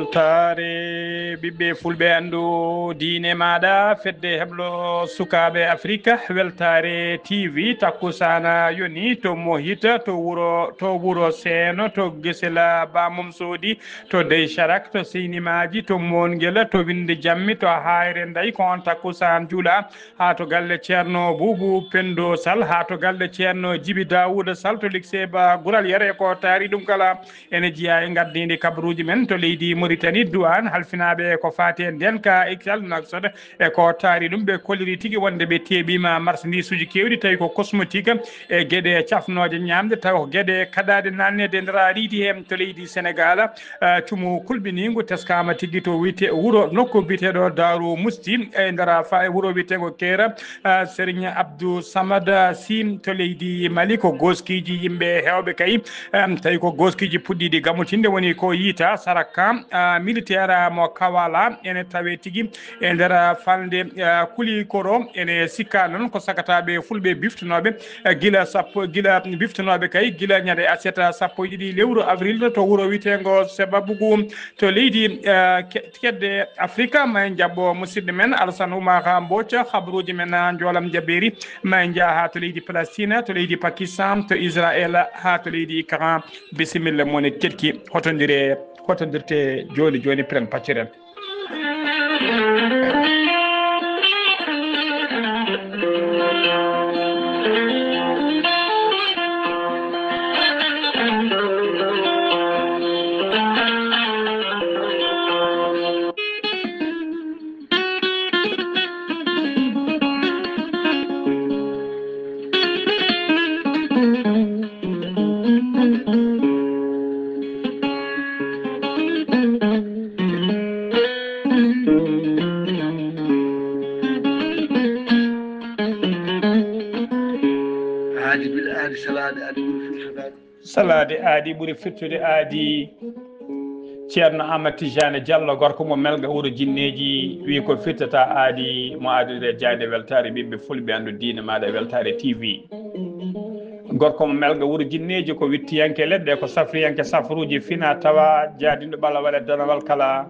weltare ɓiɓɓe fulɓe andu diine maɗa fedde heblo sukaɓe afrique weltare tv takkusana yoni to mohita to wuro seeno to guesela bamum soodi to dey charak to seynimaji to monguela to winde jammi to hayre ndayi ko on takkusan juuɗa ha to galle ceerno boubou pendo sall ha to galle ceerno djiby dawouda sall to likseba guural yere ko taari ɗum kala ene jiiya e gaddidi kabaruji men to leydi Mauritanie douane halfinaɓe ko fati e nden ka excel naksode e ko taari ɗum ɓe kolliri tigui wonde ɓe teeɓima marchandise uji kewɗi tawi ko cosmétique e gueɗe cafnoje ñamde tawi ko gueɗe kaɗade nannede e nder riidi hen to leydi Sénégal cuumu kulɓinigu teskama tigui to wiyete wuuro nokku biteɗo Darou Mousti e nder wuuro wiyetego Kera Serigne Abdou Samad Sim to leydi Mali ko goskiji yimɓe hewɓe kay tawi ko goskiji puɗɗiɗi gamutinde woni ko yiita Saraka militaire mo Kawala ene tawe tigui e nder falde Kulikoro ene sikka noon ko sagataɓe fulɓe biftanoɓe gila biftanoɓe kay gila ñande aseta sappo e ɗiɗi lewru avril to wuuro witego Sebabougou to leydi kedde Afrique ma jabbo musidɗo men Alassane Oumar Mbodja habaruji men jolam jabberi ma jaaha to leydi Palestine to leydi Pakistan to Israël ha to leydi Iran bisimilla moni ketki hotodirte joni pren pacciren salade aadi ɓuuri firtude aadi ceerno Amadou Tidiane Diallo gorko mo melga wuuro jinneji wi ko firtata aadi mo adude jayde weltare ɓiɓɓe fulɓe andu diine maɗa weltare TV gorko mo melga wuuro jinneji ko wittiyanke leɗɗe ko safriyanke safruji fina tawa jaadiɗo ɓala waɗa donawal kala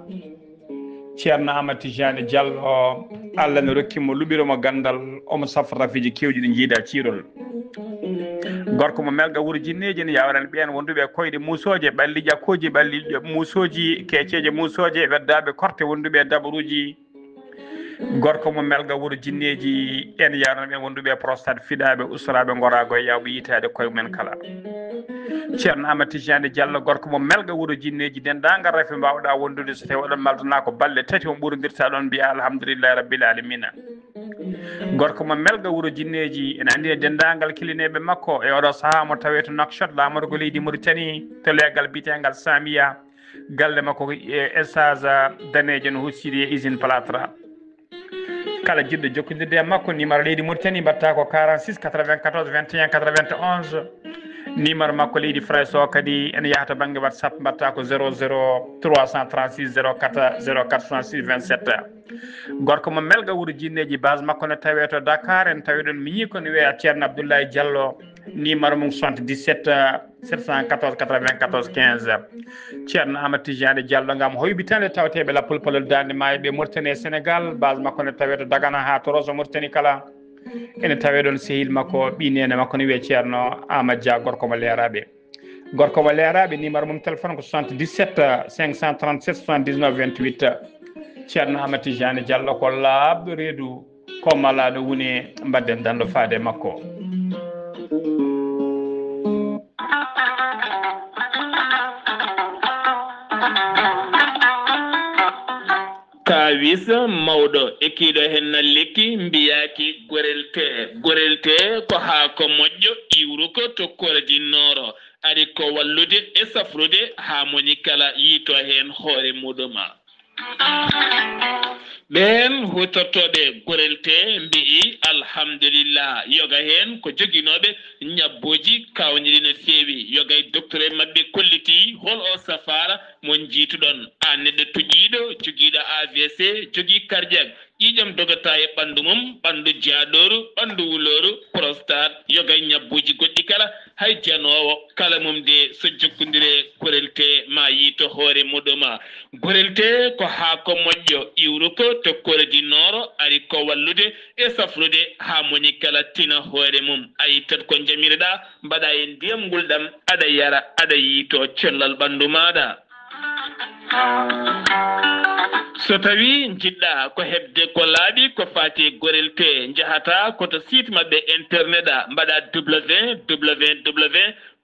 ceerno Amadou Tidiane Diallo Allah ne rokkimo luɓiromo gandal omo safra rafiji kewɗi ɗi jiida ciirol gorko mo melga wuuro jinneji ne yawran ɓen wonduɓe koyɗe musoje ɓalli ƴakkoji ɓalli musoji keceje musoje weddaɓe korte wonduɓe dabaruji gorko mo melga wuuro jinneji en yawran ɓen wonduɓe prostate fiɗaɓe usraɓe gorago e yawɓe yitade koye mumen kala ceerno Amadou Tidiane Diallo gorko mo melga wuuro jinneji dendagal rafi mbawɗa wondude so tawi oɗon maldana ko balle tati o ɓurodirta ɗon mbiya alhamdulillahi rabbil alamina gorko mo melga wuuro jinneji ene andi e dendagal kilineɓe makko e oɗo saaha mo tawe to Nouakchott lamoto ko leydi Mauritanie to leggal bitegal Samia galle makko e stage danejo no huccidi e usine Platra kala jiɗɗo jokkodirde e makko numéro leydi Mauritanie mbatta ko 46 94 21 91 numéro makko leydi Fraiso kadi ene yahata banggue WhatsApp mbatta ko 00 336 04 0466 27 gorko mo melga wuuro jinneji base makko ne tawe to Dakar en tawi ɗon miñi ko ne wiya ceerno Abdoulaye Diallo numéro mum 77 714 94 15 ceerno Amadou Tidiane Diallo gam hoybitande tawateɓe lappol palol dande maayo ɓe Mauritanie Sénégal base makko ne tawe to Dagana ha to Rosso Mauritanie kala ene tawe ɗon sehil makko ɓinene makko ne wiye ceerno Amadou Dia gorko mo leeraɓe numéro mum téléphone ko 77 537 79 28 ceerno Amadou Tidiane Diallo ko laabɗo reedu ko malaɗo woni mbadden dando faade makko kawis mawɗo ekkiɗo hen lekki mbiyaki gorelte ko haako moƴƴo iwru ko tokkordi nooro ari ko wallude e safrude ha moni kala yiito hen hoore muɗuma ɓen hutortoɓe gorelte mbi'i alhamdulillah yoga hen ko joguinoɓe ñabboji kawniɗi no feewi yoga e docteur e mabɓe kolliti hol o safara mon jiituɗon a neɗɗo toƴiɗo joguiɗo AVC jogui cardiaque ƴiƴam dogata e ɓanndu mum ɓanndu jaaɗoru ɓanndu wuloru prostate yoga ñabbuji goɗɗi kala hay janowo kala mum de so jokkondire gorelte ma yiito hoore muɗuma gorelte ko haako moƴƴo iwru ko to kordi nooro ari ko wallude e safrude haa moni kala tina hoore mum a yittat ko jamireɗa mbaɗa e ndiyam ngulɗam aɗa yara aɗa yiito cellal ɓanndu maɗa so tawi jiɗɗa ko hebde ko laaɓi ko fati gorelte jahata koto site maɓɓe internet a mbaɗa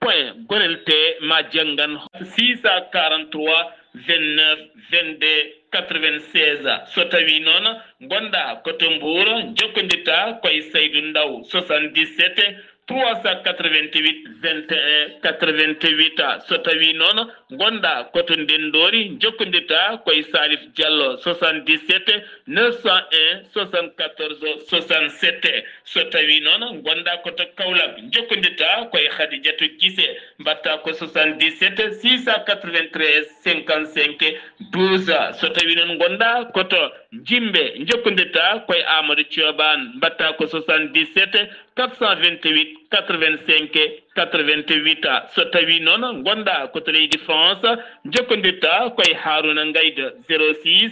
www.gorelte ma janggan 643 29 22 96 so tawi noon gonɗa koto Mbour jokkodirta koye Saydou Ndaw 77 388 21 88 so tawi noon gonɗa koto Ndendori jokkodirta koye Salif Diallo 77 901 74 67 so tawi noon gonɗa koto Kaolack jokkodirta koye Khadidiatou Guissé mbatta ko 77 693 55 12 so tawi noon gonɗa koto Jimbe jokkodirta koye Amadou Thioban mbatta ko 77 428 85 88 so tawi noon gonɗa koto leydi France jokkodirta koye Harouna Ngayda 06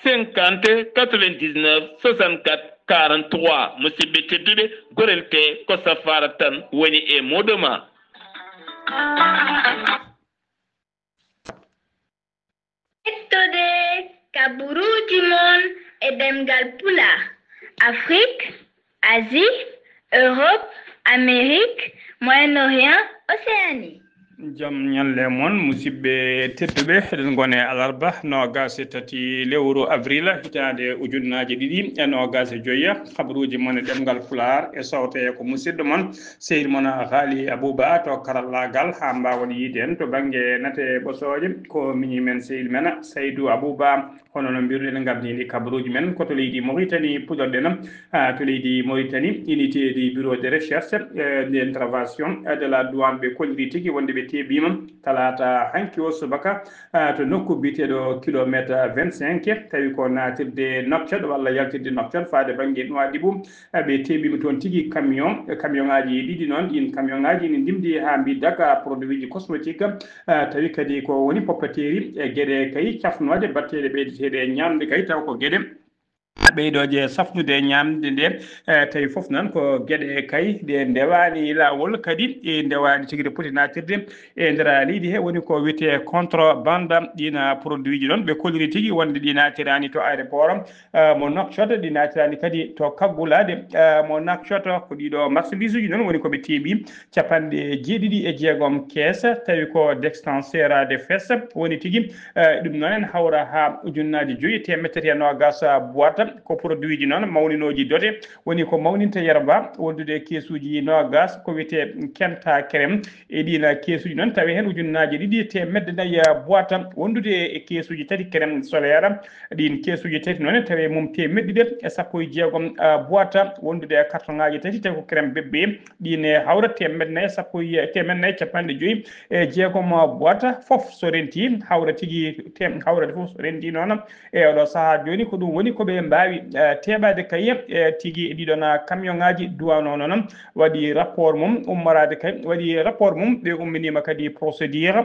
50 99 64 43 musidɓe tedduɓe gorelte ko safara tan woni e muɗuma hettude kaburuji mon e ɗemgal pula Afrique Asie Europe Amérique Moyen-Orient Océanie jam ñalle moon musidɓe tedduɓe eɗen gone alarba nogas e tati lewru avril hitande ujunnaje ɗiɗi e nogas e joyya habaruji moon e ɗemgal pular e sawte ko musidɗo moon sehil moon haali Abouba to karallagal ha mbawon yiide en to banggue nate ɓosoje ko miñi men sehil men Saydou Abouba hono no mbiruɗen gardini kabaruji men koto leydi Mauritanie puɗorɗen to leydi Mauritanie unité du bureau de recherche d'intervention de la douane ɓe kolliri tigui wonde ɓe teɓima talata hanki o subaka to nokku biteɗo kilométre 25 tawi ko natirde Nouakchott walla yaltirde Nouakchott faade banggue Nouadhibou ɓe teɓima toon tigui camion ngaji ɗiɗi noon ɗin camion ngaji ne ndimdi ha mbi daga produit ji cosmétique tawi kadi ko woni poppateri e gueɗe kay cafnode batteɗe ɓeydeteɗe ñamde kay taw ko gueɗe ɓeydoje safnude ñamde nde tawi foof noon ko gueɗe kay ɗe ndewani lawol kadi e ndewani tigui poti natirde e nder leydi he woni ko wiyete contrebande ɗina produit ji noon ɓe kolliri tigui wonde ɗi natirani to aéroport mo Nouakchott ɗi natirani kadi to kaggulade mo Nouakchott ko ɗiɗo marchandise uji noon woni koɓe teeɓi capanɗe jeeɗiɗi e jeegom keesa tawi ko d'extenseur de fes woni tigui ɗum noon en hawra ha ujunnaji joyyi temettati e nogas boîte ko produit ji noon mawninoji dote woni ko mawninta yerba wondude keesuji nogas ko wiyete kenta crème e ɗina keesuji noon tawi hen ujunnaji ɗiɗi temedde nayyi boîte wondude e keesuji tati crème solaire ɗin keesuji tati noon tawi mum temedde e sappo e jeegom boîte wondude e carton ngaji tati tawi ko crème bébé ɗine hawra temedde nayyi sappo temedde nayyi capanɗe joyyi e jeegom boîte foof so renti hawra tigui hawrade foof so renti noon e oɗo saaha joni ko ɗum woni koɓe mbawi teɓade kay tigui ɗiɗon camion ngaji duwano noon waɗi rapport mum ummorade kay waɗi rapport mum ɓe umminima kadi procédure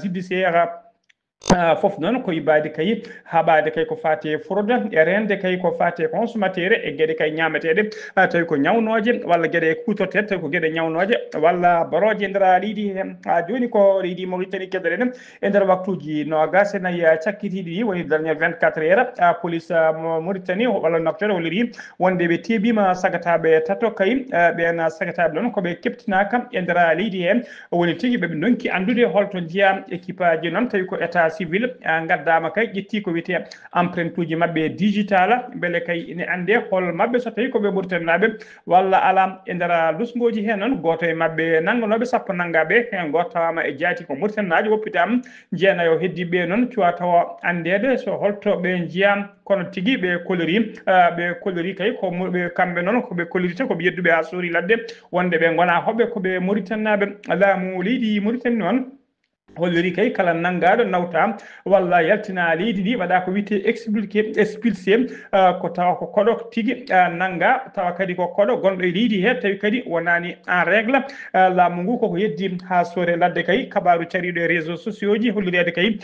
judiciaire fof noon ko yibade kay haɓade kay ko fate fraude e rende kay ko fate consommateur e gueɗe kay ñameteɗe tawi ko ñawnoje walla gueɗe kutorteɗe tawi ko gueɗe ñawnoje walla baroje nder leydi ha joni ko leydi Mauritanie keddorɗen e nder waktuji nogas e nayyi cakkitiɗi ɗi woni dernière 24 heures police Mauritanie walla Nouakchott holliri wonde ɓe teɓima sagataɓe tato kay ɓen sagataɓe ɗon koɓe keptinaka e nder leydi he woni tigui ɓeɓe donki andude holto jiiya équipe ji noon tawi ko état civil gaddama kay ƴetti ko wiyete empreinte uji mabɓe digital beele kay ine ande hol mabɓe so tawi koɓe ɓurtannaɓe walla ala e nder lusgoji he noon goto e mabɓe nangganoɓe sappo nanggaɓe hen goto tawama e jaati ko murtannaji woppitama jeenayo heddiɓe noon cuwa tawa andede so holto ɓe jiiyam kono tigui ɓe kolori kay ko ɓe kamɓe noon koɓe kolorita koɓe yedduɓe ha suuri ladde wonde ɓe gona hoɓɓe koɓe muritannaɓe laamu leydi Mauritanie noon holliri kay kala nangaɗo nawta walla yaltina leydi ndi waɗa ko wiyete expulsé ko tawa ko koɗo tigui nanga tawa kadi ko koɗo gonɗo e leydi he tawi kadi wonani en règle laamu ngu koko yeddi ha sore ladde kay kabaru cariɗo e réseaux sociaux ji hollirede kay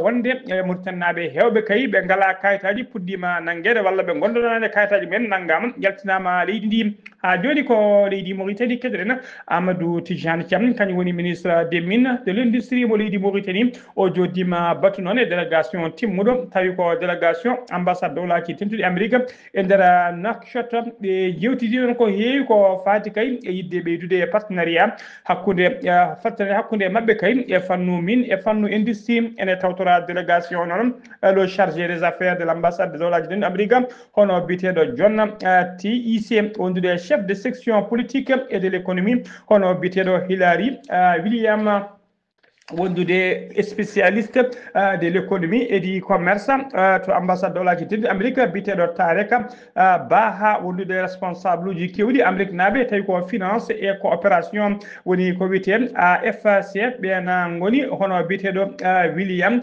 wonde Mauritanaɓe hewɓe kay ɓe ngala kayitaji puɗɗima nanguede walla ɓe gondonani kayitaji men nanggama yaltinama leydi ndi ha joni ko leydi Mauritanie keɗoɗen Amadou Tijani Thiam kañum woni ministre des mines de l'industrie mo leydi Mauritanie o joddima batu noon e délégation timmuɗo tawi ko délégation ambassade dowlaki tentuɗi Amérique e nder Nouakchott ɓe jewtidi ɗon ko heewi ko faati kay e yidde ɓeydude partenariat hakkude mabɓe kay e fannu mine e fannu industrie ene tawtora délégation noon le chargé des affaires de l'ambassade dowlaki tentuɗi Amérique hono biteɗo John TIC wondude chef de section politique et de l'économie hono biteɗo Hilary William wondude spécialiste de l'économie et du commerce to ambassade dowlaki tentuɗi Amérique biteɗo Tareka Baha wondude responsable uji kewɗi Amérique naaɓe tawi ko finance et coopération woni ko wiyete AFC ɓen goni hono biteɗo William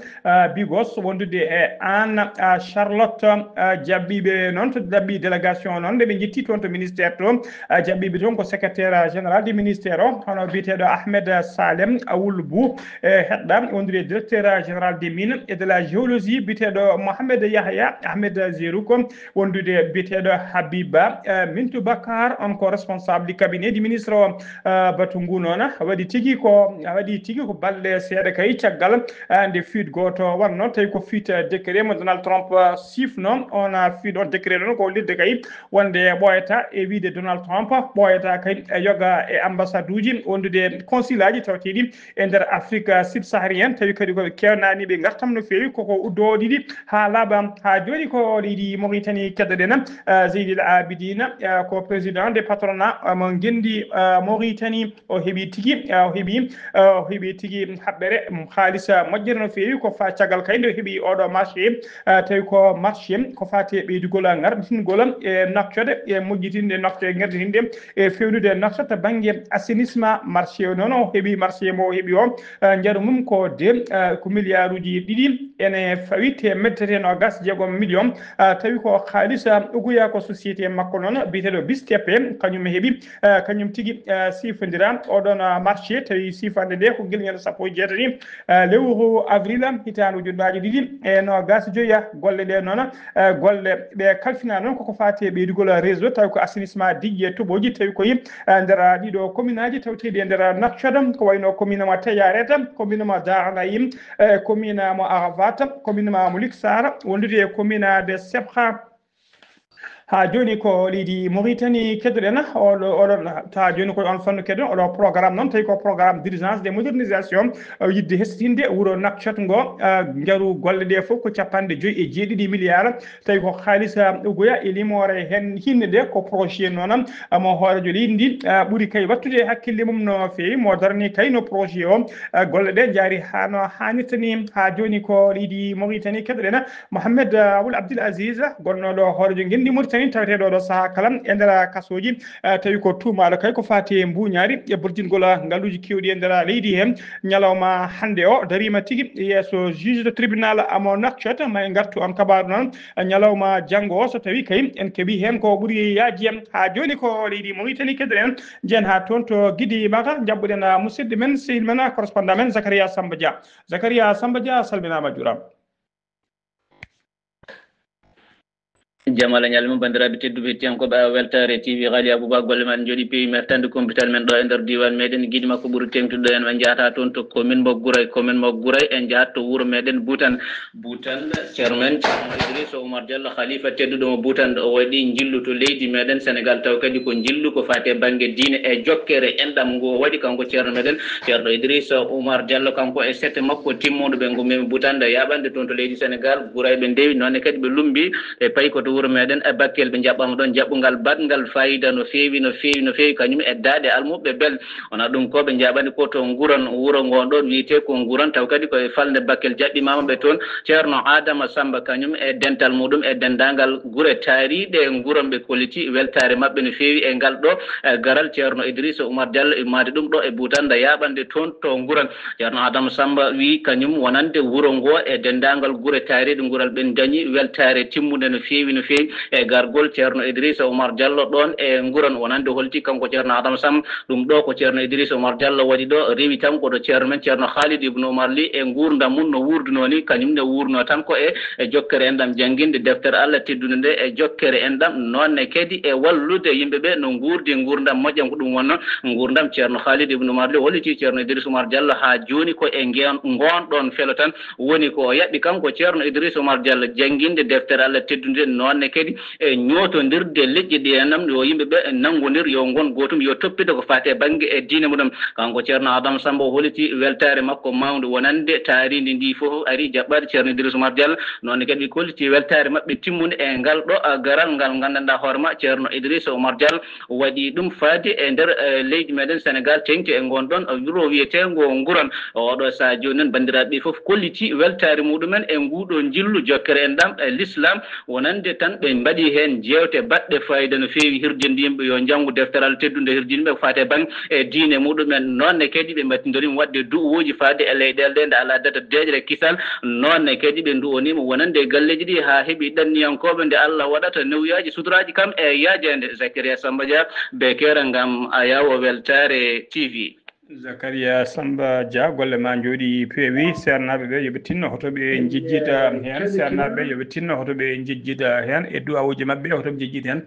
Bigos wondude e Anne Charlotte jabbiɓe noon to jabbi délégation noon nde ɓe jetti toon to ministère to jabbiɓe toon ko secrétaire général du ministère o hono biteɗo Ahmed Salem Awulbou heɗɗa wondude directeur général des mines et de la géologie biteɗo Mohamed Yahya Ahmed Zerouko wondude biteɗo Habiba Mintou Bakar on ko responsable du cabinet du ministre o batu ngu noon waɗi tigui ko balɗe seeɗa kay caggal nde fuite goto wanno tawi ko fuite décret mo Donald Trump sifno on fuite on décret ɗon ko lidde kay wonde ɓoyata e wiide Donald Trump ɓoyata kay yoga e ambassade uji wondude consulat ji tawteɗi e nder Afrique subsaharienne tawi kadi koɓe kewnani ɓe gartam no fewi koko uddoɗiɗi ha laaɓa ha joni ko leydi Mauritanie keɗoɗen Zeynil Abidine ko président des patronat mo gendi Mauritanie o heeɓi tigui haɓɓere haalisa moƴƴere no fewi ko fa caggal kay nde heeɓi oɗo marché tawi ko marché ko fati e ɓeydugol garɗitingol e Nouakchott e moƴƴitinde Nouakchott e garditinde e fewnude Nouakchott banggue assainissement marché o noon o heeɓi marché mo heeɓi o jaru mum ko ko milliard uji ɗiɗi ene fawi temettete nogas jeegom million tawi ko haalisa ugoya ko société makko noon biteɗo Bistepe kañum heeɓi kañum tigui sifodira oɗon marché tawi sifande nde ko guel ñande sappo e jeetati lewru avril hitande ujunnaje ɗiɗi e nogas joyya golle ɗe noon golle ɓe kalfina noon koko fati e ɓeydugol réseau tawi ko assainissement diƴƴe e toɓoji tawi koye nder ɗiɗo commune aji tawteɗi e nder Nouakchott ko wayno commune mo Tayareta commune mo Darnayim commune mo Arafat commune mo Liksar wondude commune de Sebha ha joni ko leydi Mauritanie keddoɗen oɗon ta joni koye on fannu keddo oɗo programme noon tawi ko programme d'urgence de modernisation yidde hestinde wuuro Nouakchott ngo jaaru golle ɗe foof ko 57 milliards tawi ko haalisa ugoya e limore hen hinne nde ko projet noon mo hoorejo leydi ndi ɓuuri kay wattude hakkille mum no fewi mo darni kay no projet o golle ɗe jaari hano hannirta ni ha joni ko leydi Mauritanie keddoɗen Mohamed Ould Abdel Aziz gonnoɗo hoorejo gendi Mauritanie taweteɗo ɗo saaha kala e nder kasoji tawi ko tumaɗo kay ko fati e mbuñari e ɓurtingol ngalluji kewɗi e nder leydi hen ñalawma hande o darima tigui yesso juge de tribunal amo Nouakchott ma en gartu on kabaru noon ñalawma janggo o so tawi kay en keeɓi hen ko ɓuuri yaaji en ha joni ko leydi Mauritanie keddoɗen jeen ha toon to Guidy Maka jabɓuɗen musidɗo men sehil men correspondant men Zakaria Samba Dia salminama juurama. jamala ñalma bandiraɓe tedduɓe hettiyankoɓe weltare TV Ghali Abouba golle men jooɗi peewi mertande compital men ɗo e nder diwan meɗen guiɗi makko ɓuuri tengtuɗo en ɓe jahata toon to commune mo Gouray en jahat to wuuro meɗen Boutan chairman Idrissa Oumar Diallo khalifa tedduɗo mo Boutan o waɗi jillu to leydi meɗen Sénégal taw kadi ko jillu ko fate banggue diine e jokkere enɗam ngo waɗi kanko ceerno meɗen ceerno Idrissa Oumar Diallo kanko e sette makko timmuɗo ɓe gumimi Boutan yaɓande toon to leydi Sénégal Gouray ɓe ndewi noonne kadi ɓe lumbi e payi koto wuuro meden e bakkel be jabbama don jabbungal badngal fayida no fewi kanyum e dade almubbe bel ona dum ko be jabani ko to nguran wuro gondon wiite ko nguran taw kadi ko e falde bakkel jabbi mama be ton Ceerno Adama Samba kanyum e dental mudum e dendangal gure taariide nguram be koliti weltare mabbe no fewi e ngal do garal Ceerno Idrissa Oumar Diallo e madi dum do e butanda yabande ton to nguran Ceerno Adama Samba wi kanyum wonande wuro ngo e dendangal gure taariide ngural ben dañi weltare timmude no fewi e gargol Ceerno Idrissa Oumar Diallo don e nguran wonande holti kanko Ceerno Adama Samba dum do ko Ceerno Idrissa Oumar Diallo wadi do rewi tan ko do Ceerno men Ceerno Khalid ibn Oumar Ly e gurdam mun no wurduno ni kanyum ne wurno tan ko e jokkere endam janginde deftere Allah teddunde nde e jokkere endam nonne kedi e wallude yimbe be no gurdi gurdam mojjam ko dum wonno gurdam Ceerno Khalid ibn Oumar Ly holiti Ceerno Idrissa Oumar Diallo ha joni ko e ngon felo tan woni ko yabbi kanko Ceerno Idrissa Oumar Diallo janginde deftere Allah teddunde nonne kedi e nyotondirde lejji di enam yo yimbe be nangodir yo ngon gotum yo toppide ko fate bangi e diine mudum kanko Ceerno Adama Samba holiti weltare makko mawdu wonande taarindi ndi fof ari jabbade Ceerno Idrissa Oumar Diallo non kadi kolti weltare mabbe timmunde e ngal do garal ngal gandanda horma Ceerno Idrissa Oumar Diallo wadi dum faade e der leydi meden Sénégal tengti e gondon wuro wiete ngo nguran o do sa jonen bandirabe fof kolliti weltare mudumen e ngudo jillu jokkere endam e l'islam wonande tan be mbadi hen jewte badde fayda no fewi hirjindi yimbe yo jangu defteral teddunde hirjinde faate bang e diine mudumen nonne kedi be matindori wadde du'uji faade e leydel de ala data dejre kisal nonne kedi be nduoni mo wonande galleji di ha hebi danniyankobe nde Allah wadata newyaji suturaji kam e yaajende Zakaria Samba Dia be kera ngam ayawo weltare TV. Zakaria Samba Dia golle ma jodi pewi sernabe be yobe tinno hoto be jijjida hen sernabe yobe tinno hoto be jijjida hen e duawuji mabbe hoto be jijjida hen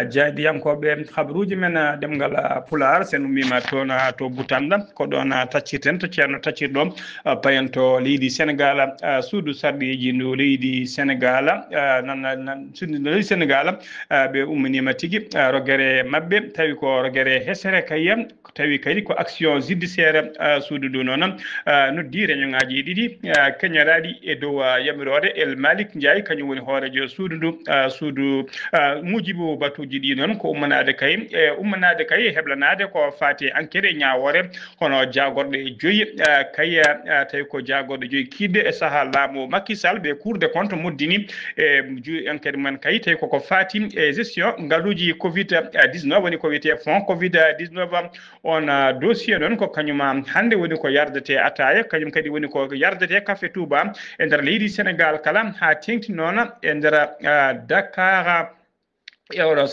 jaadi yankobe khabruji men demgal pular sen mima tona to butanda ko don tacciten to Ceerno taccirdo payanto leydi Sénégal suudu sardiji no leydi Sénégal nan suudu leydi Sénégal be umminima tigi rogere mabbe tawi ko rogere hesere kayam tawi kadi ko action judiciaire suudu do non no dire nyaaji didi kenyaraadi e dow yamirode El Malik Ndiaye kanyum woni hoorejo suudu mujibu batuji di non ko ummanade kay heblanade ko fati enquête nyaawore hono jagorde joyi kay tay ko jagorde joyi kidde e saha laamu Macky Sall be Cour des comptes muddini e enquête man kay tay ko fati e gestion ngaluji Covid 19 woni ko wiete fond Covid 19 on dossier non ko kanyuma hande woni ko yardete ataya kanyum kadi woni ko yardete café Touba e der leydi Sénégal kala ha tengti nona e der Dakar e oɗo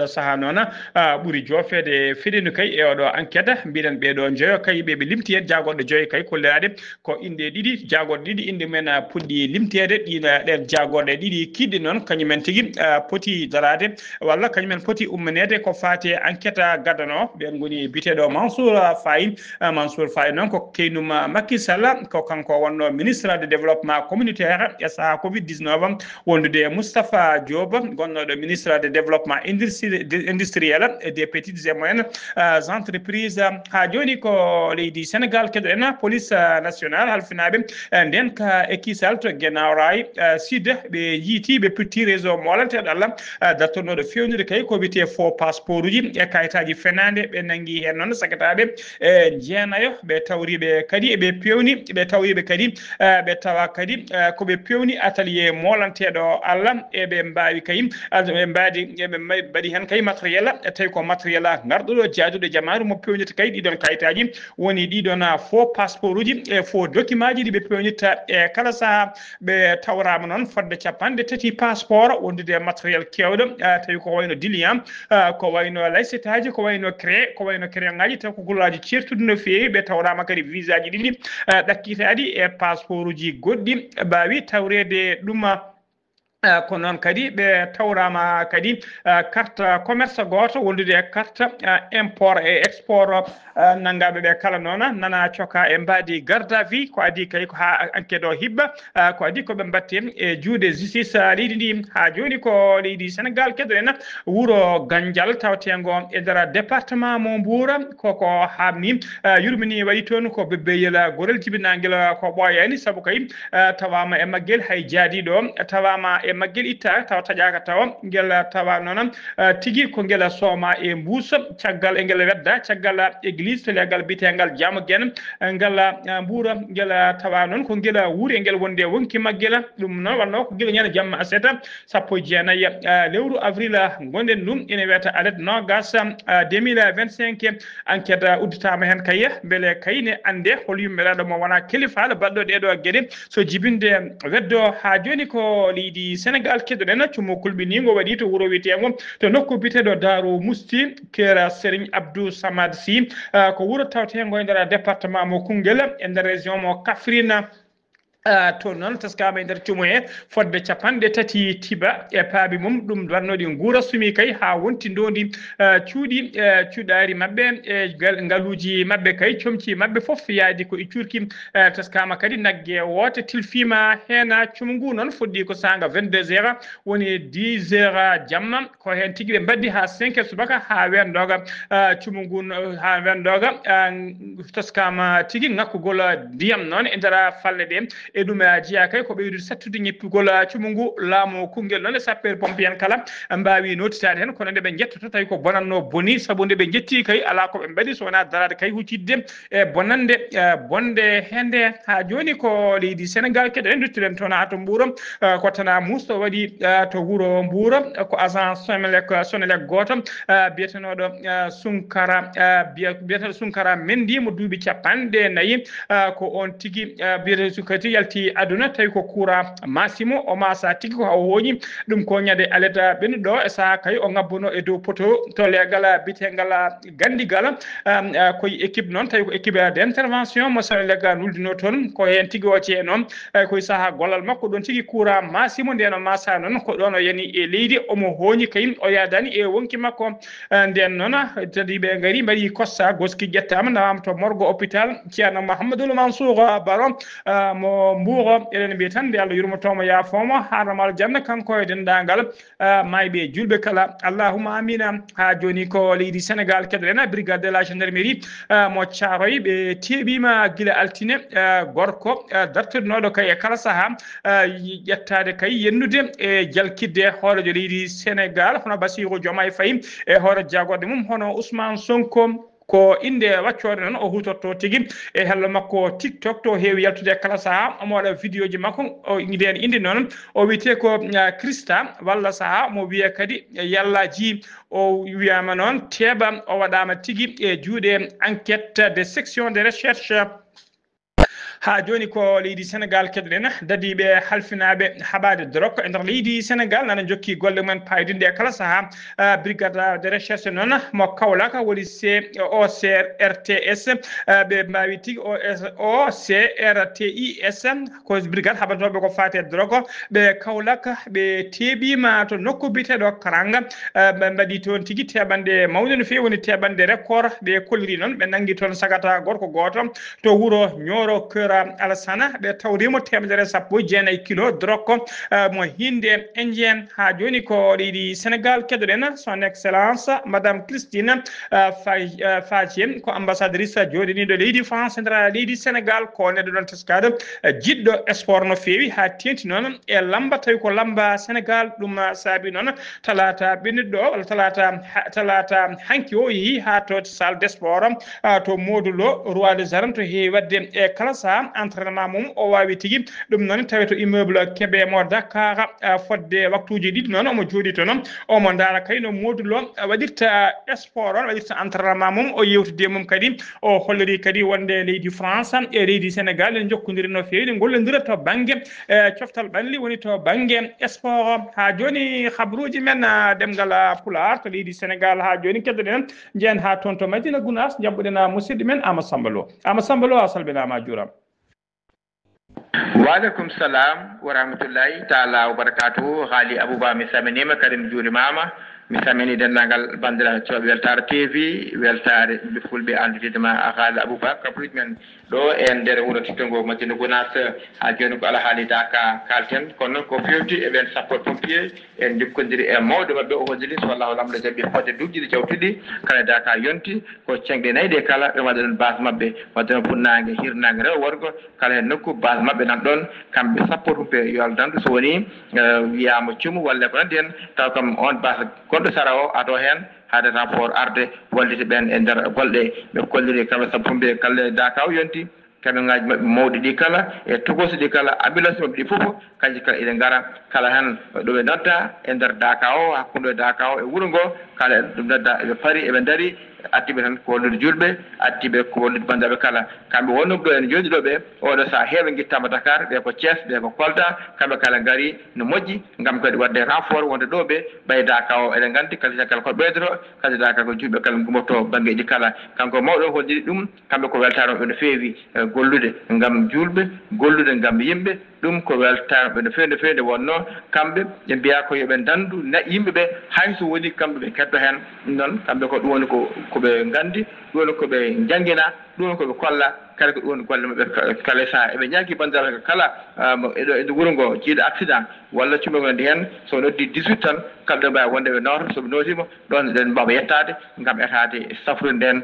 saha noon ɓuuri jofede feɗenu kay e oɗo enquête mbiɗen ɓeɗo jeeyo kay ɓeɓe limtiyede jagoɗo joyi kay kollirade ko inde ɗiɗi jagoɗo ɗiɗi inde men puɗɗi limtede ɗina ɗen jagoɗe ɗiɗi kiɗɗi noon kañumen tigui poti darade walla kañumen poti ummanede ko fate enquête gaddano ɓen goni biteɗo Mansour Faye noon ko keynum Macky Sall ko kanko wonno ministre de développement communautaire e saha Covid 19 wondude Moustapha Diop gonnoɗo ministre de développement industriel et des petites et moyennes entreprises ha joni ko leydi Sénégal keɗoɗen police nationale halfinaɓe nden ka ekisal to Guinaw sud ɓe yiiti ɓe pitti réseau molanteɗo Allah dartonoɗo fewnude kay ko wiyete faux passeport uji e kayitaji fenade ɓe nangi hen noon sakataɓe e jeenayo ɓe tawriɓe kadi ɓe pewni ɓe tawriɓe kadi ɓe tawa kadi koɓe pewni atelier molanteɗo Allah e ɓe mbawi kay ɓe mbaɗi hen kay matériel tawi ko matériel garɗuɗo jaaduɗo jamaru mo pewnita kay ɗiɗon kayitaji woni ɗiɗon faux passeport uji e faux document ji ɗi ɓe pewnita e kala saha ɓe tawrama noon fodde capanɗe tati passeport wondude matériel kewɗo tawi ko wayno diligent ko wayno layset aji ko wayno créé ngaji taw ko gulaji certude no fewi ɓe tawrama kadi visa ji ɗiɗi ɗakkitaɗi e passeport uji goɗɗi mbawi tawrede ɗum ko noon kadi ɓe tawrama kadi carte commerce goto wondude carte import et export nangaɓe ɓe kala noon nana coka e mbadi garde à vue ko adi kay ko ha enquête o hibba ko adi koɓe mbatte e juuɗe justice leydi ndi ha joni ko leydi Sénégal keɗoɗen wuuro Gandial tawtengo e nder département mo Mbour koko hamni yurmini waɗi toon ko bebbeyel gorel jibinaguel ko ɓoyani saabu kay tawama e maggel hay jaadiɗo tawama e maggel itta taw taƴaka tawa ngel tawa noon tigi ko ngel sooma e mbuusa caggal e ngel wedda caggal église to legal bitegal jamo gen ngal mbuura ngel tawa noon ko ngel wuuri e ngel wonde wonki maggel ɗum noon wanno ko ngel ñande jamma aseta sappo e jeenayyi lewru avril gonden ɗum ene wiyata alet nogas 2025 enquête udditama hen kayya beele kayne ande hol yumɓe ɗaɗo mo wona kilifaɗo baɗɗo ɗeɗo gueɗe so jibinde weddo ha joni ko leydi Sénégal keɗoɗen cumo kulɓinigo waɗi to wuuro wiyetego to nokku biteɗo Darou Mousti kera Serigne Abdou Samad Sy ko wuuro tawtego e nder département mo Koungheul e nder région mo Kaffrine to noon taskama e nder cumo he fodde capanɗe tati tiba e paabi mum ɗum wannoɗi guura sumi kay ha wonti ndondi cuuɗi cuuɗari mabɓe e ngaluji mabɓe kay comci mabɓe foof yaadi ko e cuurki taskama kadi naggue woote tilfima hen cumo ngu noon fuɗɗi ko sanga 22 heures woni 10 heures jamma ko hen tigui ɓe mbaddi ha 5 heures subaka ha wendoga cumo ngu ha wendoga taskama tigui ngakkugol ndiyam noon e nder falle ɗe e ɗum jeeya kay ko ɓeydude sattude ñeppugol cumo ngu laamu Koungheul noon e sapeur pompier en kala mbawi notitade hen kono nde ɓe jettoto tawi ko bonanno boni saabu nde ɓe jetti kay ala ko ɓe mbaɗi so wona darade kay huccidde e bonande bonde hende ha joni ko leydi Sénégal keɗen duttuɗen toon ha to Mbouro ko tana musto waɗi to wuuro Mbouro ko agent Sonelec goto biyetenoɗo Sunkara biyeteɗo Sunkara Mendy mo duuɓi capanɗe nayyi ko on tigui biyete sukati yalti aduna tawi ko courant Massimo o masa tigui ko haw hoñi ɗum ko ñande aleta ɓennuɗo e saaha kay o ngabbuno e dow poto to legal bitegal gandigal koye équipe noon tawi ko équipe d' intervention mo Sonelec nuldino toon ko hen tigui o cee noon koye saaha gollal makko ɗon tigui courant Massimo nden o masa noon ko ɗon o yani e leydi omo hoñi kay o yadani e wonki makko nden noon tadi ɓe gaari mbaɗi kossa goski ƴettama nawama to morgue hôpital ceerno Mouhamadoul Mansour Baro mo Mbouro eɗen mbiya tan nde Allah yurmotomo yaafomo harnamal janna kanko e dendagal mayɓe julɓe kala allahuma amina ha joni ko leydi Sénégal keɗoɗen brigade de la gendarmerie mo Thiaroye ɓe teeɓima guila altine gorko dartoɗinoɗo kay e kala saaha ƴettade kay yennude e jalkidde hoorejo leydi Sénégal hono Bassirou Diomaye Faye e hoore jagorɗe mum hono Ousmane Sonko ko inde waccore noon o hutotto tigui e hello makko TikTok to heewi yaltude kala saaha omo waɗa vidéo ji makko o nden inde noon o wiyete ko Christa walla saaha mo wiya kadi yallaji o wiyama noon teeɓa o waɗama tigui e juuɗe enquête de section de recherche ha joni ko leydi Sénégal keɗoɗen dadiɓe halfinaɓe haɓade drogue e nder leydi Sénégal nana jokki golle mumen paydinde e kala saaha brigade de recherche noon mo Kaolack woni OCRTS ɓe mbawi tigui OCRTIS ko brigade haɓatoɓe ko fate drogue ɓe Kaolack ɓe teeɓima to nokku biteɗo Karanga ɓe mbaɗi toon tigui teɓande mawde no fewi woni teɓande record ɓe kolliri noon ɓe nangui toon sagata gorko goto to wuuro Nioro Alassana ɓe tawrimo 119 kilo drogue mo hinde indien ha joni ko leydi Sénégal keɗoɗen son excellence madame Christine Fathie ko ambassadrice joɗiniɗo leydi France nder leydi Sénégal ko neɗɗo ɗon teskade jiɗɗo sport no fewi ha tenti noon e lamba tawi ko lamba Sénégal ɗum saabi noon talata ɓennuɗo walla talata hanki o yeehi ha to salle de sport to modulo roi des arènes to heewi wadde e kala saaha entraînement mum o wawi tigui ɗum noon tawi to immeuble Kébé mo Dakar fodde waktuji ɗiɗi noon omo jooɗi to noon omo daara kay no modulo waɗirta sport on waɗirta entraînement mum o yewtide mum kadi o holliri kadi wonde leydi France e leydi Sénégal en jokkodiri no fewi ɗe gollodira to banggue coftal ɓalli woni to banggue sport ha joni habruji men ɗemgal Pulaar to leydi Sénégal ha joni keɗoɗen jeen ha toon to Madina Gounass jabɓuɗen musidɗo men Amadou Samba Lo a salminama a juurama. Waleykum salam wa rahmatullahi taala wa barakatuhu haali Abouba mi saminima kadi mi juurimama mi samini dendagal bandira coɓe weltare TV weltare ɓe fulɓe andudidema haala Aboubacry kabaruji men ɗo e nder wuuro Tittongo Madina Gounass ha joni ko ala haalida ka kalten kono noon ko fewti e ɓen sappo pompier en jokkodiri e mawɗo mabɓe o holliri so wallahu lamɗo jaaɓi fodde dugƴiɗi jawtuɗi kala daka yonti ko cengle nayyi ɗe kala ɓe waɗa ɗon base mabɓe wadde noon funnague hirnague rewo worgo kala hen nokku base mabɓe nan ɗon kamɓe sappo pompier yo aldandu so woni wiyama cuumu walla ko nandi hen taw kam on base gonɗo sara o ato hen haade rapport arde wallite ɓen e nder golɗe ɓe kolliri kamɓe sappo pompier kala daka o yonti camion-ngaji maɓɓe mawɗi ɗi kala e togosi ɗi kala ambulance maɓɓe ɗi fof kanji kala eɗe gara kala hen ɗo ɓe nodda e nder daka o hakkude daka o e wuuro ngo kala ɗum nodda eɓe paari eɓe daari attiɓe tan ko wallude julɓe attiɓe ko wallude bandiraɓe kala kamɓe wonno ɗo en joni ɗo ɓe oɗo saaha heeɓe guittama Dakar ɓe ko Thiés ɓe ko Kolda kamɓe kala gaari no moƴƴi gam kadi wadde renfort wonde ɗo ɓe ɓay daka o eɗen gandi kadi kala ko ɓeydoro kadi daka ko julɓe kala gumorto banggueji kala kanko mawɗo holliri ɗum kamɓe ko weltaroɓe no feewi gollude gam julɓe gollude gam yimɓe ɗum ko weltaroɓe no fewi no fewi nde wonno kamɓe ɓe mbiya ko yoɓe dandu yimɓeɓe hayso woni kamɓe ɓe ketto hen ɗum noon kamɓe ko ɗum woni koɓe gandi ɗum woni koɓe jangguina ɗum woni koɓe kolla kala ko ɗum woni golle maɓɓe kala saaha eɓe ñagui bandiraɓe kala e wuuro ngo jiiɗo accident walla cumbego ndi hen so noddi 18 tan kala ɗo mbawi wonde ɓe noota soɓe notima ɗon ɗen mbawa yettade gam etade safrude nden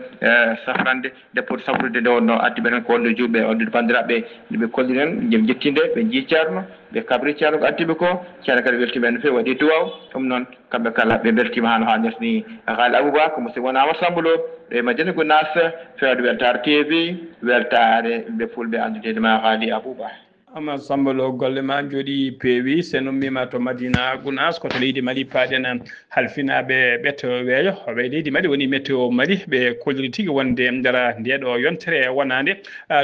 safrande nde poti safrude nde wonno addiɓe tan ko wonde julɓe oddude bandiraɓe ɓe kolliri hen ɓe jettinde ɓe jii ceerno ɓe kabri ceerno ko addiɓe ko ceerno kadi weltima hen no fewi waɗi duwaw ɗum noon kamɓe kala ɓe beltima hano hannirta ni haali Aboubacry ko musidɗo won Amadou Samba Lo e Madina Gounass fewde weltare TV weltare ɓe fulɓe andudedema haali Aboubacry. Amadou Samba Lo golle ma jooɗi peewi sen ummima to Madina Gounass koto leydi Mali paaɗen halfinaɓe ɓetto weeyo ɓe leydi Mali woni météo Mali ɓe kolliri tigui wonde nder ndeɗo yontere wonande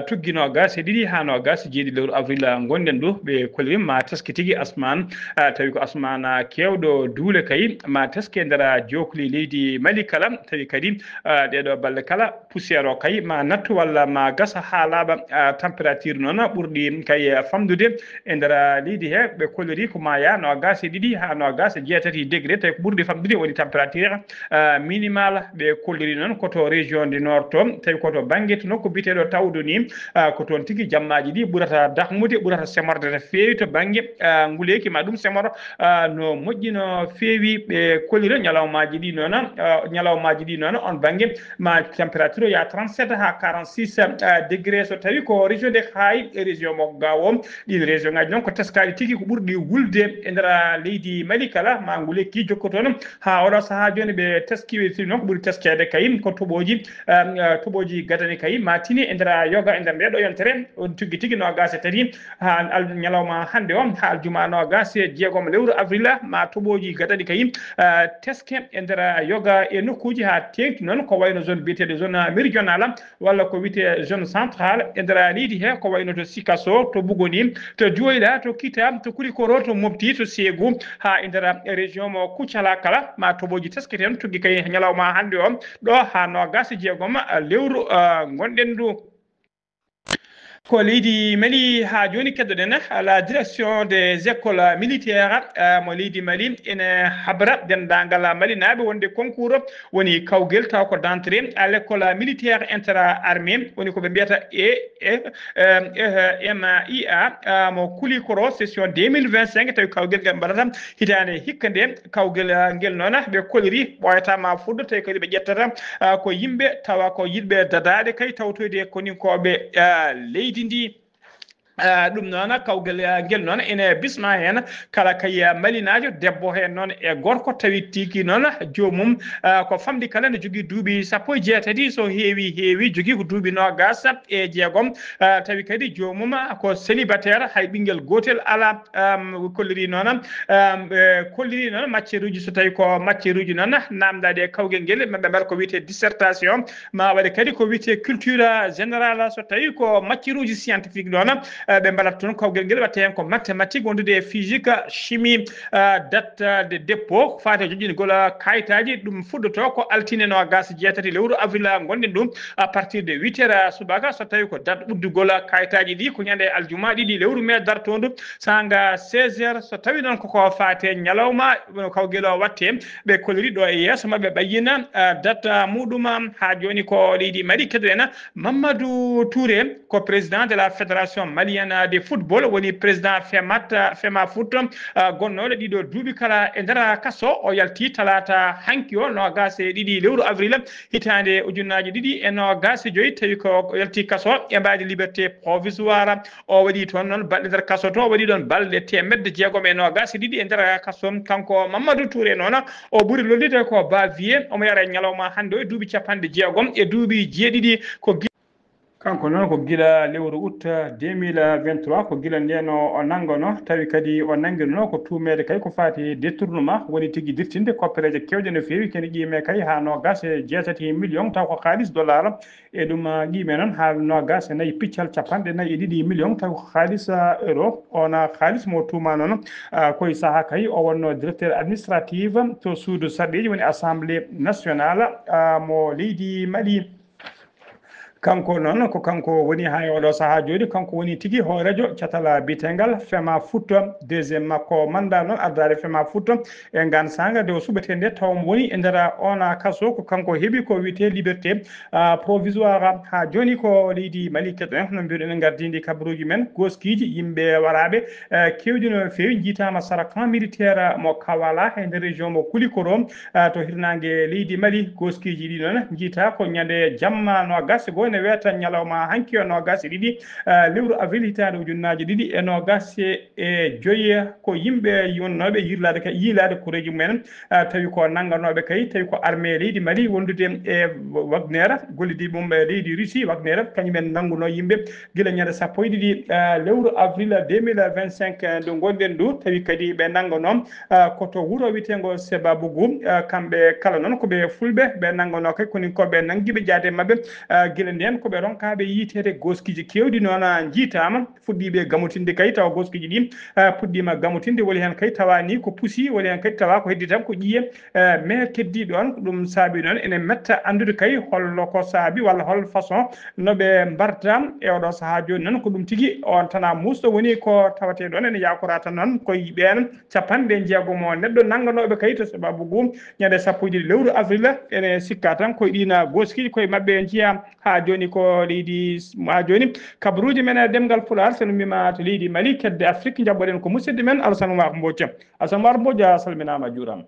tuggino gas e ɗiɗi ha no gas jeeɗi lewru avril gonɗen ɗo ɓe kolliri ma teske tigui asman tawi ko asman kewɗo duule kay ma teske nder jokoli leydi Mali kala tawi kadi ɗeɗo balle kala poussiére o kay ma nattu walla ma gasa ha laaɓa température noon ɓurɗi kay famdude e nder leydi he ɓe kolliri ko ma ya no gas e ɗiɗi ha no gas e jeetati degré tawi ko ɓurɗi famdude woni température minimal ɓe kolliri noon koto région du nord to tawi koto banggue to nokku biteɗo tawdu ni ko toon tigui jammaji ɗi ɓurata dakmude ɓurata semorde no fewi to banggue nguleyki ma ɗum semoro no moƴƴi no fewi ɓe kolliri ñalawmaji ɗi noon on banggue ma température ya 37 ha 46 degré so tawi ko région de Hay e région mo Gawo ɗin région ngaji noon ko teskaɗi tigui ko ɓurɗi wulde e nder leydi Mali kala ma nguleyki jokko toon ha oɗo saaha joni ɓe teskiɓe tiri noon ko ɓuuri teskede kayim ko toɓoji gadani kayim ma tini e nder yoga e nder ndeɗo yontere on tigui no gas e tati ha ñalawma hande o ha aljuma no gas e jeegom lewru avril ma toɓoji gadani kayim teske e nder yoga e nokkuji ha tengti noon ko wayno zone biyeteɗo zone méridional walla ko wiyete zone centrale e nder leydi he ko wayno to Sikasso to Bugoni to Dioyla to Kita to Kulikoro to Mopti to Ségou ha e nder région mo Kuccala kala ma toɓoji tesketen tugui kay ñalawma hande o ɗo ha no gas e jeegom lewru gonɗen ndu ko leydi Mali ha joni keddoɗen la direction des écoles militaires mo leydi Mali ene habra dendagal Mali naɓe wonde concours woni kawguel taw ko d'entrée à l'école militaire inter-armée woni ko ɓe mbiyata MIA mo Kulikoro session 2025 tawi kawguel ngel mbaɗata hitande hikka nde kawguel ngel noon ɓe kolliri ɓoyatama fuddo tawi kadi ɓe ƴettata ko yimɓe tawa ko yiɗɓe dadade kay tawtoyde koninkoɓe leydi ndi ɗum noon kawgel ngel noon ene bisma hen kala kay malinajo debbo hen noon e gorko tawi tigi noon jomum ko famdi kala ne jogui duuɓi sappo e jeetati so heewi jogui ko duuɓi nogas e jeegom tawi kadi jomum ko célibataire hay ɓinguel gotel ala kolliri noon matiére uji so tawi ko matiére uji noon namdade e kawgel ngel ɓe mbaɗa ko wiyete dissertation ma waɗe kadi ko wiyete culture générale so tawi ko matiére uji scientifique noon ɓe mbaɗat toon kawgel ngel watte hen ko mathématique wondude e physique chimie date de dépôt fate joƴƴingol kayitaji ɗum fuɗɗoto ko altine no gas jeetati lewru avril gonɗen ɗum à partir de 8h subaka so tawi ko date uddugol kayitaji ɗi ko ñande aljuma ɗiɗi lewru mai dartondu sanga 16h so tawi noon koko fate ñalawma kawgel o watte ɓe kolliri ɗo e yeeso mabɓe ɓayyina date muɗum ha joni ko leydi Mali keɗoɗen Mamadou Touré ko président de la fédération malienne de football woni président fema foot gonnoɗo ɗiɗo duuɓi kala e nder kaso o yalti talata hanki o nogas e ɗiɗi lewru avril hitande ujunnaji ɗiɗi e nogas e joyyi tawi ko yalti kaso e mbaadi liberté provisoire o waɗi toon noon balɗe nder kaso to o waɗi ɗon balɗe temedde jeegom e nogas e ɗiɗi e nder kaso kanko Mamadou Touré noon o ɓuuri lollide ko bavier omo yara ñalawma hande o e duuɓi capanɗe jeegom e duuɓi jeeɗiɗi ko kanko noon ko gila lewru août 2023 ko gila ndeno o nangono tawi kadi o nanguino ko tumede kay ko fati détournement woni tigui dirtinde koppereje kewɗe no fewi kene ƴiime kay ha nogas e jeetati million taw ko halis dollar e ɗum ƴiime noon ha nogas e nayyi piccal capanɗe nayyi e ɗiɗi million taw ko halis euro ona halis mo tuma noon koye saaha kay o wonno directeur administrative to suudu sarɗeji woni assemblée nationale mo leydi Mali kanko noon ko kanko woni ha e oɗo saaha joni kanko woni tigui hoorejo catala bitengal fema foot deuxiéme makko mandat noon ardade fema foot e ngan sanga nde o suɓete nde taw mo woni e nder ona kaso ko kanko heeɓi ko wiyete liberté provisoire ha joni ko leydi Mali keɗen no mbiruɗen gardidi kabaruji men goskiji yimɓe waraɓe kewɗi no fewi jiitama sara camp militaire mo Kawala e nder région mo Kulikoro to hirnangue leydi Mali goskiji ɗi noon jiita ko ñande jamma nogas go ne weta ñalawma hanki o nogas e ɗiɗi lewru avril hitande ujunnaji ɗiɗi e nogas e joyi ko yimɓe yonnoɓe yiilade koreji mumen tawi ko nangganoɓe kay tawi ko armée leydi Mali wondude e Wagner gollidiɓe mum leydi Russie Wagner kañumen nangguno yimɓe guila ñande sappo e ɗiɗi lewru avril 2025 nde gonɗen du tawi kadi ɓe nanggano koto wuuro wiyetego Sebabougou kamɓe kala noon koɓe fulɓe ɓe nanggano kay koni koɓe nangguiɓe jaade mabɓe guila nden koɓe ronkaɓe yiitede goskiji kewɗi noon jiitama fuɗɗiɓe gamotinde kay tawa goskiji ɗi puɗɗima gamotinde woni hen kay tawa ni ko puusi woni hen kay tawa ko heddi tan ko ƴiye mais keddi ɗon ɗum saabi noon ene metta andude kay hollo ko saabi walla hol façon noɓe mbarta e oɗo saaha joni noon ko ɗum tigui on tana musɗo woni ko tawate ɗon ene yakora tan noon koye ɓen capanɗe jeegomo neɗɗo nangganoɓe kay to Sebabougou ñande sappo e ɗiɗi lewru avril ene sikka tan koye ɗina goskiji koye mabɓe jiiya ha joni ko leydi ha joni kabaruji men e demgal Pulaar sono mbima to leydi Mali kedde Afrique jabɓoɗen ko musidɗo men Alassane Oumar Mbodj Alassane Oumar Mbodj a salminama a juurama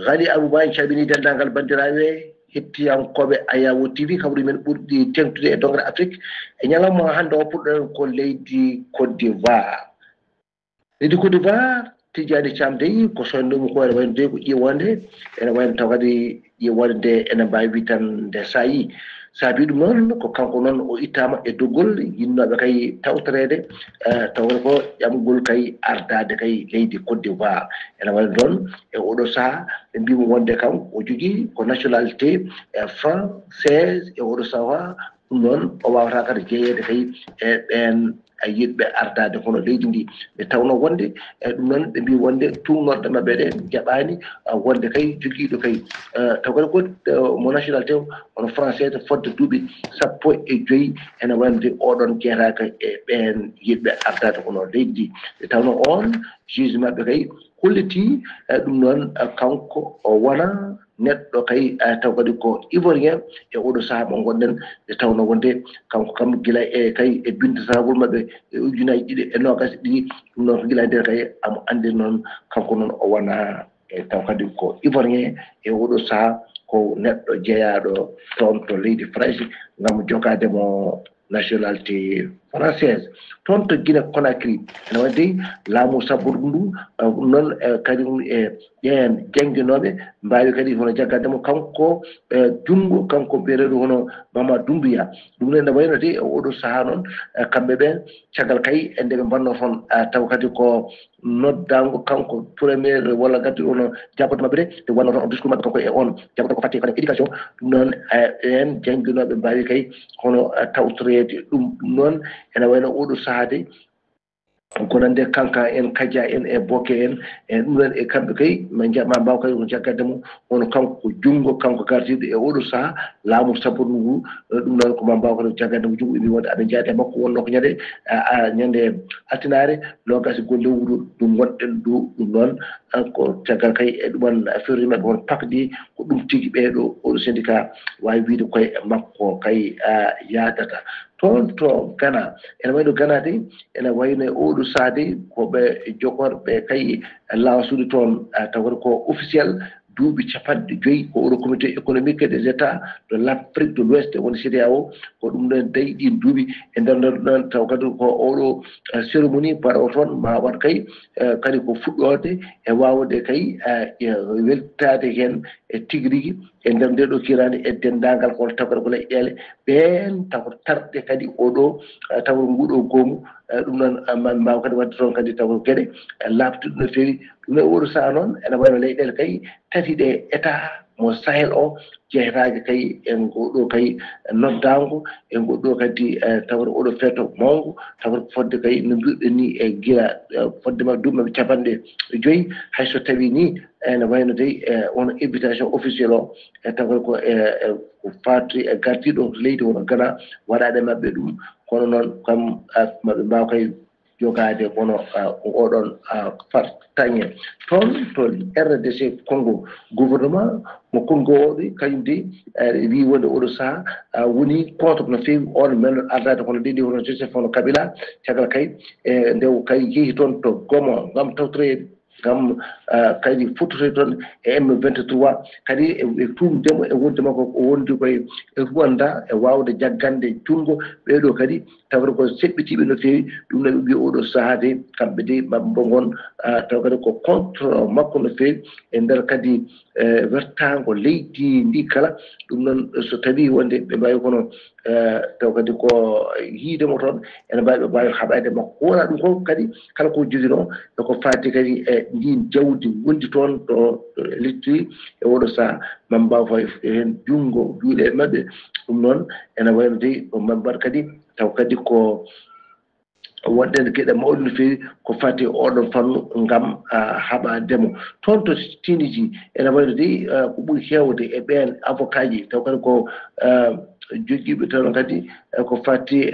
Ghali Abouba cabini dendagal bandiraɓe hettiyankoɓe Ayawo TV kabaruji men ɓurɗi tengtude e dongre Afrique e ñalawma hande o puɗɗoɗen ko leydi Côte d'Ivoire Tidjani Thiam dey ko sonndumi ko ene wayno dey ko ƴiwonde ene wayno taw kadi ƴiwonde nde ene mbawi wi tan nde sayi saabi ɗum noon ko kanko noon o ittama e doggol yinnoɓe kay tawtorede tawde ko ƴamgol kay ardade kay leydi Côte d'Ivoire ene wayno ɗon e oɗo saaha ɓe mbimo wonde kam o jogui ko nationalité française e oɗo saaha ɗum noon o wawata kadi jeeyede kay e ɓen yiɗɓe ardade hono leydi ndi ɓe tawno wonde e ɗum noon ɓe mbi wonde tumnorɗe mabɓe ɗe jaɓani wonde kay joguiɗo kay taw kadi ko mo nationalité ono français fodde duuɓi 15 ene wonde oɗon jeetaka e ɓen yiɗɓe ardade hono leydi ndi ɓe tawno on juge mabɓe kay holliti ɗum noon kanko o wona neɗɗo kay taw kadi ko ivoirien e oɗo saaha mo gonɗen nde tawno wonde kanko kam gila e kay e bindetagol mabɓe e ujunaji ɗiɗi e nogas ɗiɗi ɗum noon ko gila nder kay amo andi noon kanko noon o wona e taw kadi ko ivoirien e oɗo saaha ko neɗɗo jeeyaɗo toon to leydi France ngam jogademo nationalité française toon to Guinée Conakry ene wadde laamu saburdu ndu noon kadi ƴeen jangguinoɓe mbawi kadi hono jaggademo kanko jungo kanko mbiyeteɗo hono Mamadou Doumbouya ɗum ne wayno de oɗo saaha noon kamɓe ɓen caggal kay e nde ɓe mbanno toon taw kadi ko noddango kanko premier walla gaddi ono jabode mabɓe de wonno toon o discours mabɓe kanko e on jabode ko fatti kono éducation ɗum noon en jangguinoɓe mbawi kay hono tawtorede ɗum noon ene wayno oɗo saaha de kono nde kanka en kadia en e boke en ɗum noon e kamɓe kay ma mbaw kay ko jaggadde mum hono kanko jungo kanko gartiɗo e oɗo saaha laamu saburdu ngu ɗum noon ko ma mbaw kadi jaggadde mo jungo ɓe wonde aɓe jeeyade makko wonno ko ñande altinare nogas golle wuro ɗum gonɗen ɗo ɗum noon ko caggal kay e ɗuman affaire maɓɓe won pakɗi ko ɗum tigi ɓeɗo oɗo syndicat wawi wiide koye makko kay yadata toon to Ghana ene wayno Ghana de ene wayno oɗo saaha de koɓe jogorɓe kay lawsude toon tawata ko officiel duuɓi 50 ko oɗo comité économique des états de l'Afrique de l'Ouest woni CEDEAO ko ɗum ɗon dayi ɗin duuɓi e nder ɗon taw kadi ko oɗo cérémonie mbaɗo toon ma wat kay kadi ko fuɗɗode e wawde kay weltade hen e tigui rigui e nder nde ɗo kirani e dendagal ko tawkata ko leyɗele ɓen taw tarɗe kadi oɗo taw nguɗo goomu ɗum noon mbaw kadi wadde toon kadi taw gueɗe labtude no fewi ɗum ne oɗo saaha noon ene wayno leyɗele kay tati ɗe état mo Sahel o jeeyatake kay e goɗɗo kay noddago e goɗɗo kadi tawata oɗo feeto mawgo tawata fodde kay no mbiruɗen ni e guila fodde mabɓe duuɓi mabɓe 50 hayso tawi ni ene wayno de on invitation officiel o e tawata ko ko fati e gardiɗo leydi wono Ghana waɗaɗe mabɓe ɗum kono noon kam maɓe mbaw kay jogade wono oɗon fartañe toon to RDC Congo gouvernement mo Congo oɗo kañum de wi wonde oɗo saaha woni contre no fewi on men ardade kono ɗiɗi hono Joseph hono Kabila caggal kay nde kay yeehi toon to Goma gam tawtorede gam kadi futtotoy toon e M23 kadi e tumdemo e wonde makko o wondi koye e Rwanda e wawde jaggande jungo ɓeɗo kadi tawata ko seɓɓitiɓe no fewi ɗum noɓe mbi oɗo saaha de kamɓe de mabɓe gon taw kadi ko contre makko no fewi e nder kadi wertago leydi ndi kala ɗum noon so tawi wonde ɓe mbawi kono taw kadi ko yiidemo toon ene mbawi ɓe mbawi haɓade makko wona ɗum ko kadi kala ko jogino eko fati kadi e ndin jawdi wondi toon to letti e oɗo saaha ma mbaw fay hen jungo juuɗe mabɓe ɗum noon ene wayno de ko mbaɗ kadi taw kadi ko wonɗen gueɗe mawɗe no fewi ko fati oɗon fannu gam haɓademo toon to tiniji ene wayno de ko ɓuuri hewde e ɓen avocat ji taw kadi ko joguiɓe tan kadi ko fati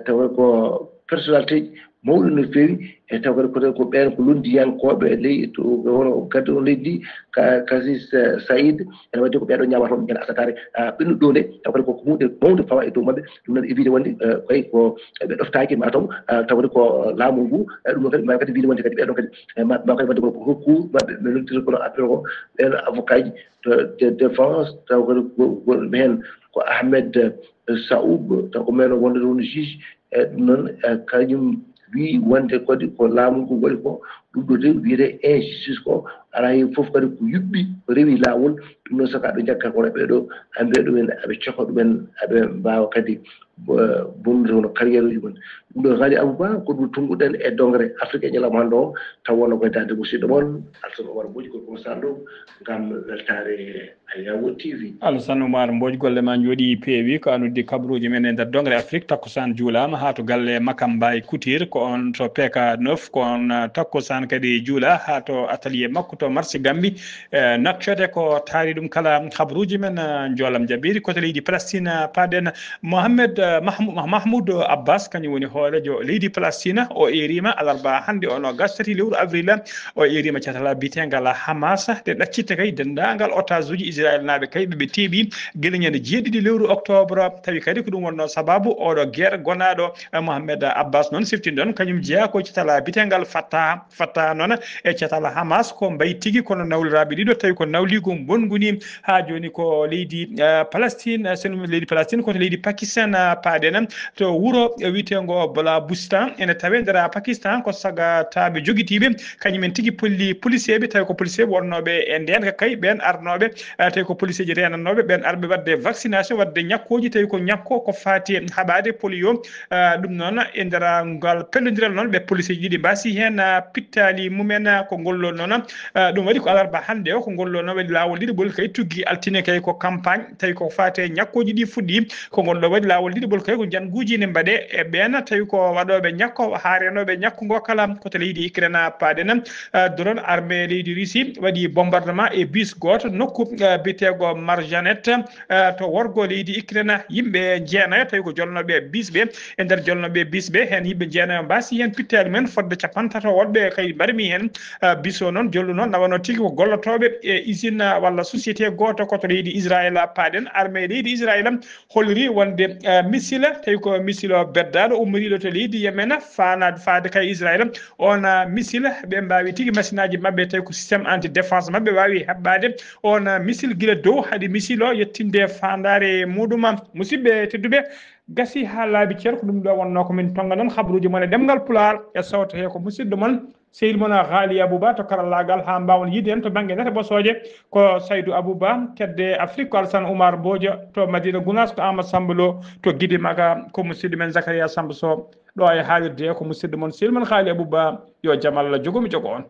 tawa ko personnalité ji mawɗi no fewi e taw kadi peut-être ko ɓen ko londiyankoɓe ley to hono gaddi on leydi Kasis Saïd ene wadde ko ɓeɗo ñawatoɓe ñande asatare ɓennuɗo ɗo nde taw kadi koko hunde mawde fawa e dow mabɓe ɗum noon e wiide wonde koy ko ɓe ɗoftaki mataw tawde ko laamu ngu ɗum noon kadi mbawi kadi wiide wonde kadi ɓeɗon kadi mbawi kadi wadde ko recours mabɓe ɓe lontiri kono après ko ɓen avocat ji de défense taw kadi gonɓe hen ko Ahmed Saoub taw ko meno wonde ɗon juge e ɗum noon kañum wi wonde kadi ko laamu ngu waɗi ko ɗum ɗo de wiyete injustice ko ala hen foof kadi ko yuɓɓi ko rewi lawol ɗum noon saka ɓe jagga kono ɓeɗo ambiya ɗumen aɓe coka ɗumen aɓe mbawa kadi bonnude hono carriére uji mumen ɗum ɗo haali Abouba ko ɗum tumguɗen e dongre Afrique e ñalawma hande o taw wonno koye dande musidɗo moon Alassane Oumar Mbodji ko Sando gam weltare Ayawo TV. Alassane Oumar Mbodji golle ma jooɗi peewi ko annude kabaruji men e nder dongre Afrique takkusan juulama ha to galle Makam Mbaye Couture ko on to PK 9 ko on takkusan kadi juula ha to atelier makko to marché Gambie naccede ko taari ɗum kala kabaruji men joolam jaɓiri koto leydi Palestine paɗen Mohamed Mahmoud Abbas kañum woni hoorejo leydi Palestine o erima alarba hande ono gastati lewru avril o erima catala bitengal Hamas de ɗaccita kay dendagal otage uji Israël naaɓe kay ɓe teeɓi geleñande jeeɗiɗi lewru octobre tawi kadi ko ɗum wonno sababu oɗo guerre gonaɗo Mohamed Abbas noon siftini ɗon kañum jeeya ko catala bitengal fatta noon e catala Hamas ko mbay tigi kono nawliraɓe ɗiɗo tawi ko nawligo bonguni ha joni ko leydi Palestine sen leydi Palestine koto leydi Pakistan paaɗen to wuro witego Balochistan ene tawe nder Pakistan ko sagataɓe joguitiɓe kañumen tigui policier tawi ko policier wonnoɓe e nden kay ɓen arnoɓe tawi ko policier ji renanoɓe ɓen arɓe wadde vaccination wadde ñakkoji tawi ko ñakko ko fati haɓade polio ɗum noon e nder ngal pellodiral noon ɓe policier ji ɗi mbasi hen pittali mumen ko gollo noon ɗum waɗi ko alarba hande o ko gollo noon waɗi lawol ɗiɗi kay tuggi altine kay ko campagne tawi ko fate ñakkoji ɗi fuɗɗi ko gollo waɗi lawol ɗiɗi kay ko janguji ne mbaɗe e ɓen tawi ko waɗoɓe ñakko ha renoɓe ñakkugo kala koto leydi Ukraine paaɗen drone armée leydi Russie waɗi bombardement e bus goto nokku bitego Marjanet to worgo leydi Ukraine yimɓe jeenayo tawi ko jolnoɓe bus ɓe e nder jolnoɓe bus ɓe hen yimɓe jeenayo mbasi hen pittali men fodde capantato woɗɓe kay mbarmi hen bus o noon jollu noon nawano tigui ko gollotoɓe e usine walla société goto koto leydi Israël paaɗen armée leydi Israël holliri wonde missile tawi ko missile o beddaɗo ummoriɗo to leydi Yemen faade kay Israël on missile ɓe mbawi tigui machine aji mabɓe tawi ko systéme anti défense mabɓe wawi heɓɓade on missile guila dow haade missile o yettinde fandare muɗum musidɓe tedduɓe gasi ha laabi ceer ko ɗum ɗo wonno komin tonga noon habaruji mon e ɗemgal Pulaar e sawto he ko musidɗo mon sehil mon Haali Abouba to karallagal ha mbawon yide en to banggue nete ɓosoje ko Saydou Abouba kedde Afrique ko Alassane Oumar Bodio to Madina Gounass ko Amadou Samba Lo to Guidi Maga ko musidɗo men Zakaria Samba Sow ɗo e haalirde ko musidɗo mon sehil mon Haali Abouba yo jaam Allah jogomi jogo on